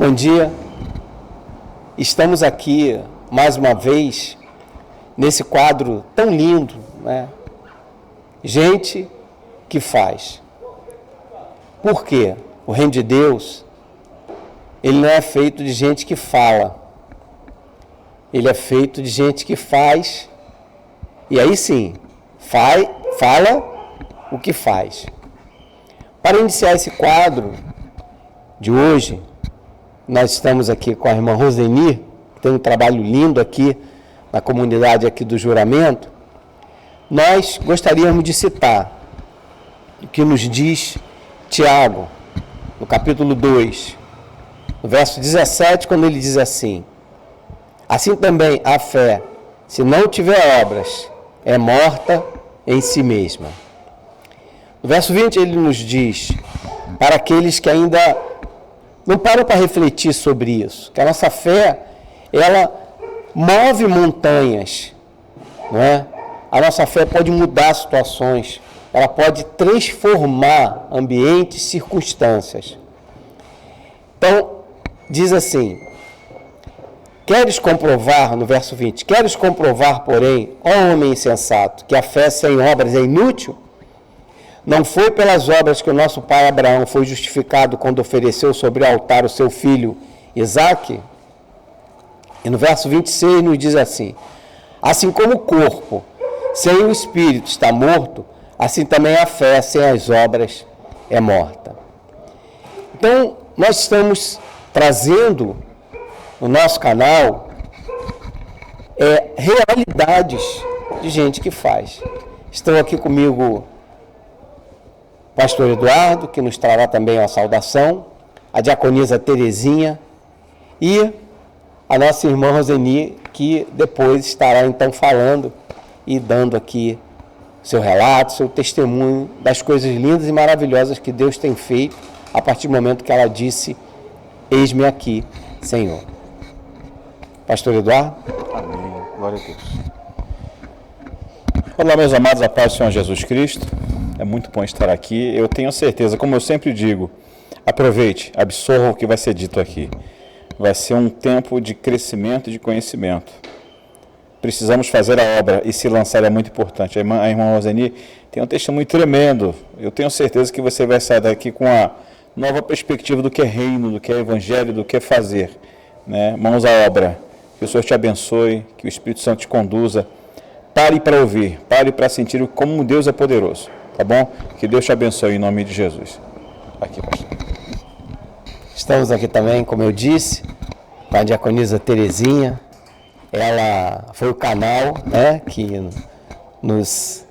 Bom dia, estamos aqui mais uma vez nesse quadro tão lindo, né? Gente que faz. Por quê? O reino de Deus, ele não é feito de gente que fala, ele é feito de gente que faz, e aí sim, fala o que faz. Para iniciar esse quadro de hoje, nós estamos aqui com a irmã Roseni, que tem um trabalho lindo aqui na comunidade aqui do Juramento. Nós gostaríamos de citar o que nos diz Tiago, no capítulo 2, no verso 17, quando ele diz assim: assim também a fé, se não tiver obras, é morta em si mesma. No verso 20 ele nos diz, para aqueles que ainda não param para refletir sobre isso, que a nossa fé, ela move montanhas, não é? A nossa fé pode mudar situações, ela pode transformar ambientes, circunstâncias. Então, diz assim, queres comprovar, no verso 20, queres comprovar, porém, ó homem insensato, que a fé sem obras é inútil? Não foi pelas obras que o nosso pai Abraão foi justificado quando ofereceu sobre o altar o seu filho Isaque? E no verso 26 nos diz assim, assim como o corpo sem o espírito está morto, assim também a fé sem as obras é morta. Então, nós estamos trazendo no nosso canal realidades de gente que faz. Estão aqui comigo o pastor Eduardo, que nos trará também a saudação, a diaconisa Terezinha e a nossa irmã Roseni, que depois estará então falando e dando aqui seu relato, seu testemunho das coisas lindas e maravilhosas que Deus tem feito a partir do momento que ela disse, eis-me aqui, Senhor. Pastor Eduardo. Amém. Glória a Deus. Olá, meus amados, a paz do Senhor Jesus Cristo. É muito bom estar aqui. Eu tenho certeza, como eu sempre digo, aproveite, absorva o que vai ser dito aqui. Vai ser um tempo de crescimento e de conhecimento. Precisamos fazer a obra e se lançar é muito importante. A irmã Roseni tem um testemunho tremendo. Eu tenho certeza que você vai sair daqui com a nova perspectiva do que é reino, do que é evangelho, do que é fazer, né? Mãos à obra. Que o Senhor te abençoe, que o Espírito Santo te conduza. Pare para ouvir, pare para sentir como Deus é poderoso, tá bom? Que Deus te abençoe em nome de Jesus. Aqui, pastor. Estamos aqui também, como eu disse, com a diaconisa Terezinha. Ela foi o canal, né, que nos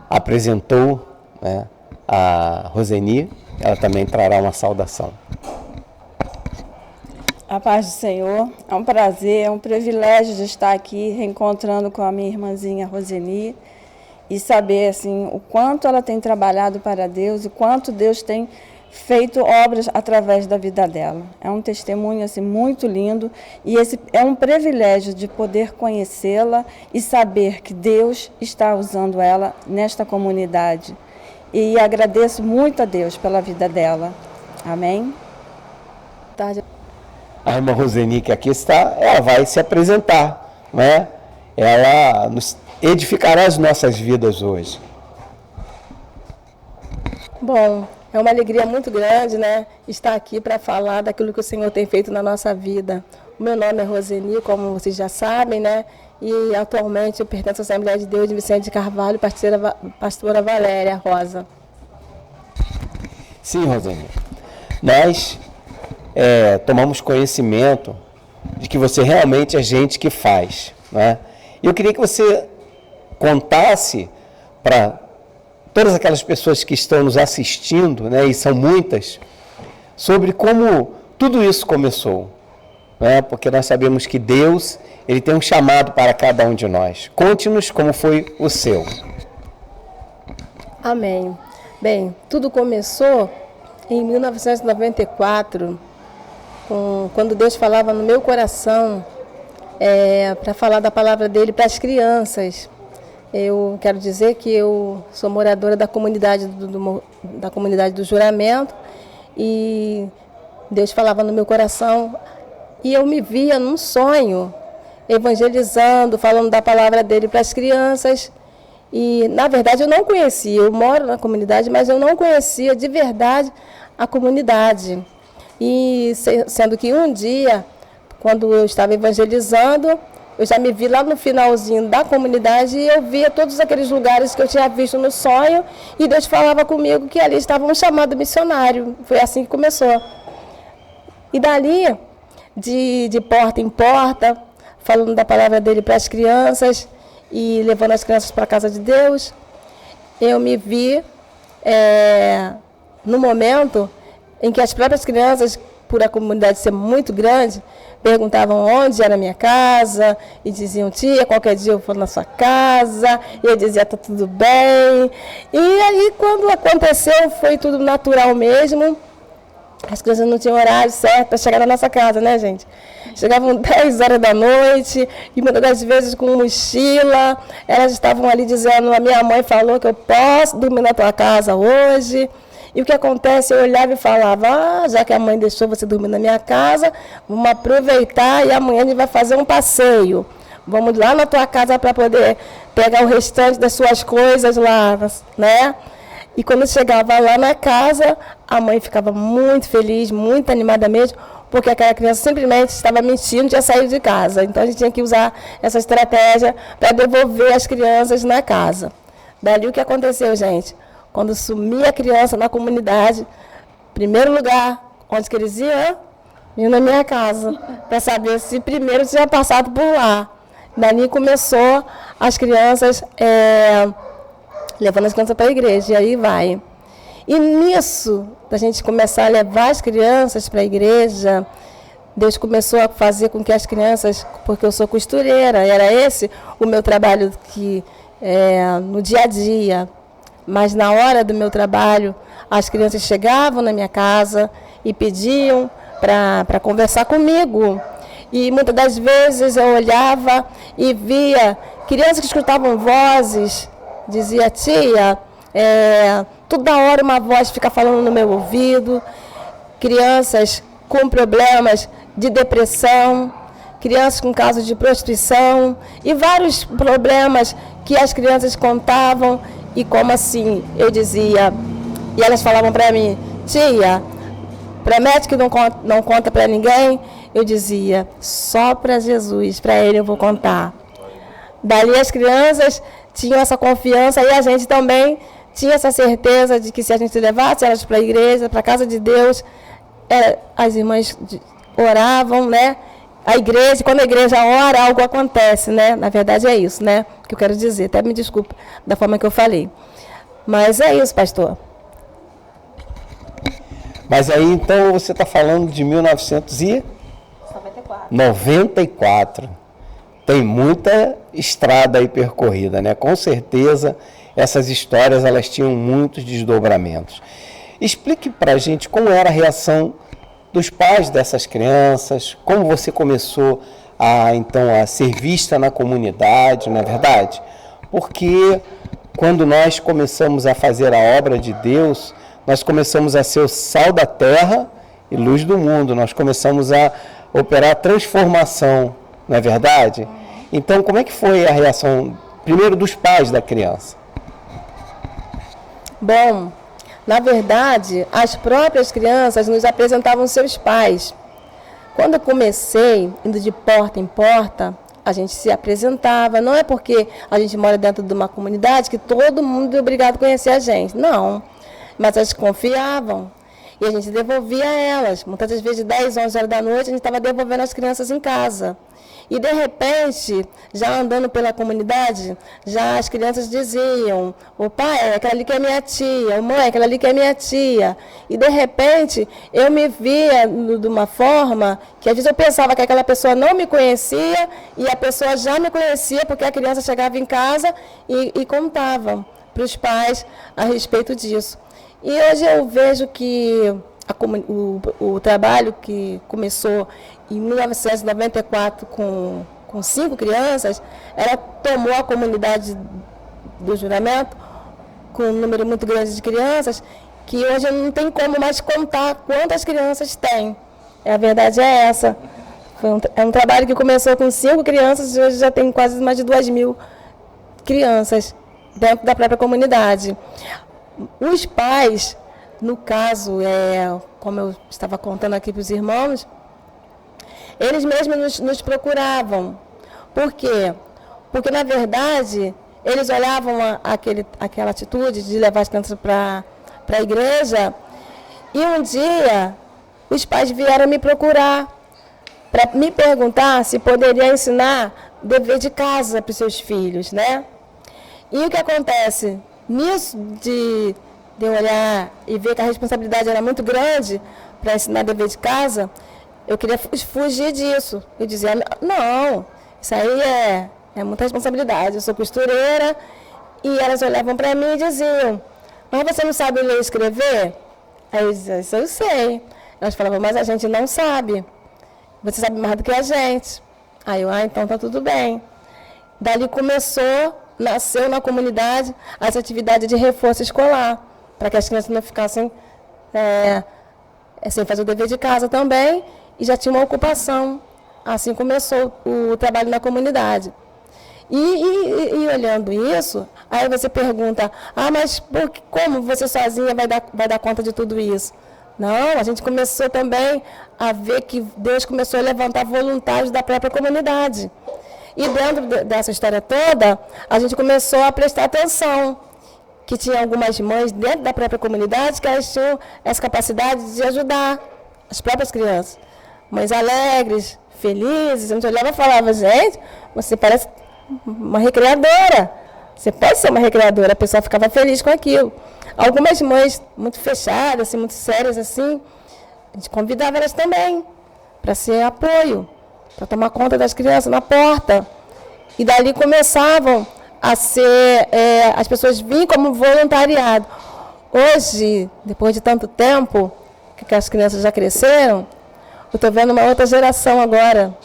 apresentou, né, a Roseni. Ela também trará uma saudação. A paz do Senhor, é um prazer, é um privilégio de estar aqui reencontrando com a minha irmãzinha Roseni e saber assim, o quanto ela tem trabalhado para Deus, o quanto Deus tem feito obras através da vida dela. É um testemunho assim, muito lindo e esse é um privilégio de poder conhecê-la e saber que Deus está usando ela nesta comunidade. E agradeço muito a Deus pela vida dela. Amém? Boa tarde. A irmã Roseni, que aqui está, ela vai se apresentar, né? Ela nos edificará as nossas vidas hoje. Bom, é uma alegria muito grande, né, estar aqui para falar daquilo que o Senhor tem feito na nossa vida. O meu nome é Roseni, como vocês já sabem, né, e atualmente eu pertenço à Assembleia de Deus de Vicente de Carvalho, pastora Valéria Rosa. Sim, Roseni. Nós tomamos conhecimento de que você realmente é gente que faz, né? E eu queria que você contasse para todas aquelas pessoas que estão nos assistindo, né, e são muitas, sobre como tudo isso começou, né? Porque nós sabemos que Deus, ele tem um chamado para cada um de nós. Conte-nos como foi o seu. Amém. Bem, tudo começou em 1994, quando Deus falava no meu coração para falar da palavra dele para as crianças. Eu quero dizer que eu sou moradora da comunidade do Juramento e Deus falava no meu coração e eu me via num sonho, evangelizando, falando da palavra dele para as crianças. E, na verdade, eu não conhecia, eu moro na comunidade, mas eu não conhecia de verdade a comunidade. E sendo que um dia, quando eu estava evangelizando, eu já me vi lá no finalzinho da comunidade e eu via todos aqueles lugares que eu tinha visto no sonho e Deus falava comigo que ali estava um chamado missionário. Foi assim que começou. E dali, de porta em porta, falando da palavra dele para as crianças e levando as crianças para a casa de Deus, eu me vi no momento em que as próprias crianças, por a comunidade ser muito grande, perguntavam onde era a minha casa e diziam, tia, qualquer dia eu vou na sua casa. E eu dizia, tá tudo bem. E aí, quando aconteceu, foi tudo natural mesmo. As crianças não tinham horário certo para chegar na nossa casa, né, gente? Chegavam 10 horas da noite e muitas das vezes com mochila. Elas estavam ali dizendo, a minha mãe falou que eu posso dormir na tua casa hoje. E o que acontece? Eu olhava e falava, já que a mãe deixou você dormir na minha casa, vamos aproveitar e amanhã a gente vai fazer um passeio. Vamos lá na tua casa para poder pegar o restante das suas coisas lá, né? E quando chegava lá na casa, a mãe ficava muito feliz, muito animada mesmo, porque aquela criança simplesmente estava mentindo, tinha saído de casa. Então a gente tinha que usar essa estratégia para devolver as crianças na casa. Dali o que aconteceu, gente? Quando sumia a criança na comunidade, primeiro lugar, onde que eles iam? Iam na minha casa, para saber se primeiro tinha passado por lá. Dali começou as crianças, levando as crianças para a igreja, e aí vai. E nisso, da gente começar a levar as crianças para a igreja, Deus começou a fazer com que as crianças, porque eu sou costureira, era esse o meu trabalho no dia a dia. Mas na hora do meu trabalho, as crianças chegavam na minha casa e pediam para conversar comigo. E muitas das vezes eu olhava e via crianças que escutavam vozes, dizia, tia, toda hora uma voz fica falando no meu ouvido, crianças com problemas de depressão, crianças com casos de prostituição e vários problemas que as crianças contavam. E como assim, eu dizia, e elas falavam para mim, tia, promete que não conta para ninguém? Eu dizia, só para Jesus, para ele eu vou contar. Dali as crianças tinham essa confiança e a gente também tinha essa certeza de que se a gente levasse elas para a igreja, para a casa de Deus, as irmãs oravam, né? A igreja, quando a igreja ora, algo acontece, né? Na verdade é isso, né? Que eu quero dizer. Até me desculpe da forma que eu falei. Mas é isso, pastor. Mas aí, então, você está falando de 1994. Tem muita estrada aí percorrida, né? Com certeza, essas histórias, elas tinham muitos desdobramentos. Explique para a gente como era a reação dos pais dessas crianças, como você começou a ser vista na comunidade, não é verdade? Porque quando nós começamos a fazer a obra de Deus, nós começamos a ser o sal da terra e luz do mundo, nós começamos a operar a transformação, não é verdade? Então, como é que foi a reação, primeiro, dos pais da criança? Bom, na verdade, as próprias crianças nos apresentavam seus pais. Quando eu comecei, indo de porta em porta, a gente se apresentava. Não é porque a gente mora dentro de uma comunidade que todo mundo é obrigado a conhecer a gente. Não. Mas elas confiavam. E a gente devolvia elas. Muitas das vezes, 10, 11 horas da noite, a gente estava devolvendo as crianças em casa. E, de repente, já andando pela comunidade, já as crianças diziam, o pai, aquela ali que é minha tia, o mãe, aquela ali que é minha tia. E, de repente, eu me via de uma forma que, às vezes, eu pensava que aquela pessoa não me conhecia e a pessoa já me conhecia, porque a criança chegava em casa e contava para os pais a respeito disso. E hoje eu vejo que o trabalho que começou em 1994 com 5 crianças, ela tomou a comunidade do Juramento com um número muito grande de crianças que hoje não tem como mais contar quantas crianças tem. A verdade é essa. É um trabalho que começou com 5 crianças e hoje já tem quase mais de 2.000 crianças dentro da própria comunidade. Os pais, no caso, como eu estava contando aqui para os irmãos, eles mesmos nos procuravam. Por quê? Porque, na verdade, eles olhavam aquela atitude de levar as crianças para a igreja, e um dia os pais vieram me procurar para me perguntar se poderia ensinar dever de casa para os seus filhos, né? E o que acontece? Nisso de eu olhar e ver que a responsabilidade era muito grande para ensinar dever de casa, eu queria fugir disso. Eu dizia, não, isso aí é muita responsabilidade, eu sou costureira. E elas olhavam para mim e diziam, mas você não sabe ler e escrever? Aí eu dizia, isso eu sei. Elas falavam, mas a gente não sabe. Você sabe mais do que a gente. Aí eu, então tá tudo bem. Dali nasceu na comunidade essa atividade de reforço escolar, para que as crianças não ficassem sem fazer o dever de casa também, e já tinha uma ocupação. Assim começou o trabalho na comunidade. E olhando isso, aí você pergunta, mas como você sozinha vai dar conta de tudo isso? Não, a gente começou também a ver que Deus começou a levantar voluntários da própria comunidade. E dentro dessa história toda, a gente começou a prestar atenção, que tinha algumas mães dentro da própria comunidade que elas tinham essa capacidade de ajudar as próprias crianças. Mães alegres, felizes, a gente olhava e falava, gente, você parece uma recreadora, você pode ser uma recreadora, a pessoa ficava feliz com aquilo. Algumas mães muito fechadas, assim, muito sérias, assim, a gente convidava elas também para ser apoio, para tomar conta das crianças na porta. E dali começavam a ser, as pessoas vinham como voluntariado. Hoje, depois de tanto tempo, que as crianças já cresceram, eu estou vendo uma outra geração agora.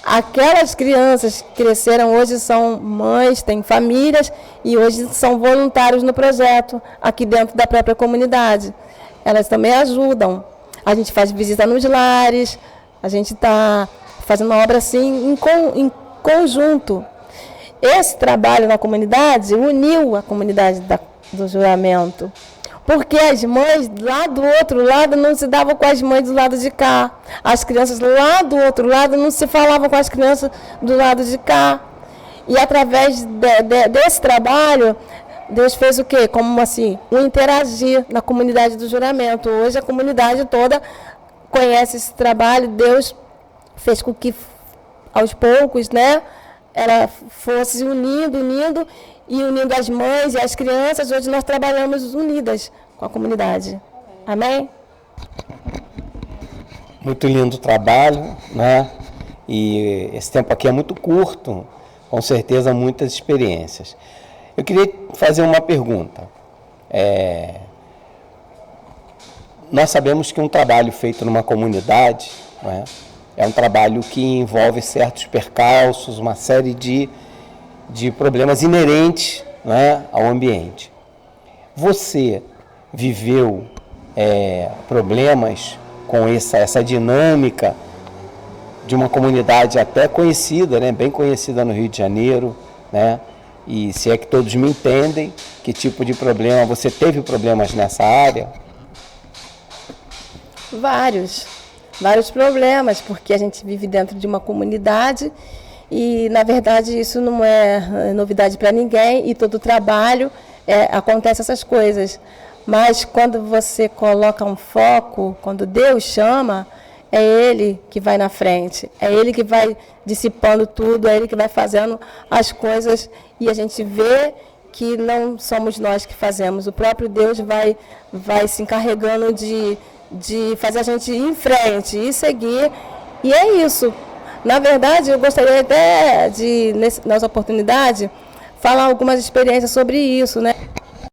Aquelas crianças que cresceram hoje são mães, têm famílias e hoje são voluntários no projeto, aqui dentro da própria comunidade. Elas também ajudam. A gente faz visita nos lares, a gente está fazendo uma obra assim em conjunto. Esse trabalho na comunidade uniu a comunidade do juramento. Porque as mães lá do outro lado não se davam com as mães do lado de cá. As crianças lá do outro lado não se falavam com as crianças do lado de cá. E através desse trabalho, Deus fez o quê? Como assim? Um interagir na comunidade do juramento. Hoje a comunidade toda conhece esse trabalho. Deus fez com que, aos poucos, né, ela fosse unindo e unindo as mães e as crianças. Hoje nós trabalhamos unidas com a comunidade. Amém? Muito lindo o trabalho, né? E esse tempo aqui é muito curto, com certeza muitas experiências. Eu queria fazer uma pergunta. Nós sabemos que um trabalho feito numa comunidade, né, é um trabalho que envolve certos percalços, uma série de problemas inerentes, né, ao ambiente. Você viveu problemas com essa dinâmica de uma comunidade até conhecida, né, bem conhecida no Rio de Janeiro, né? E se é que todos me entendem, que tipo de problema, você teve problemas nessa área? Vários problemas, porque a gente vive dentro de uma comunidade e, na verdade, isso não é novidade para ninguém e todo trabalho acontece essas coisas. Mas quando você coloca um foco, quando Deus chama, é Ele que vai na frente, é Ele que vai dissipando tudo, é Ele que vai fazendo as coisas e a gente vê que não somos nós que fazemos, o próprio Deus vai se encarregando de fazer a gente ir em frente e seguir, e é isso. Na verdade, eu gostaria até de, nessa oportunidade, falar algumas experiências sobre isso, né?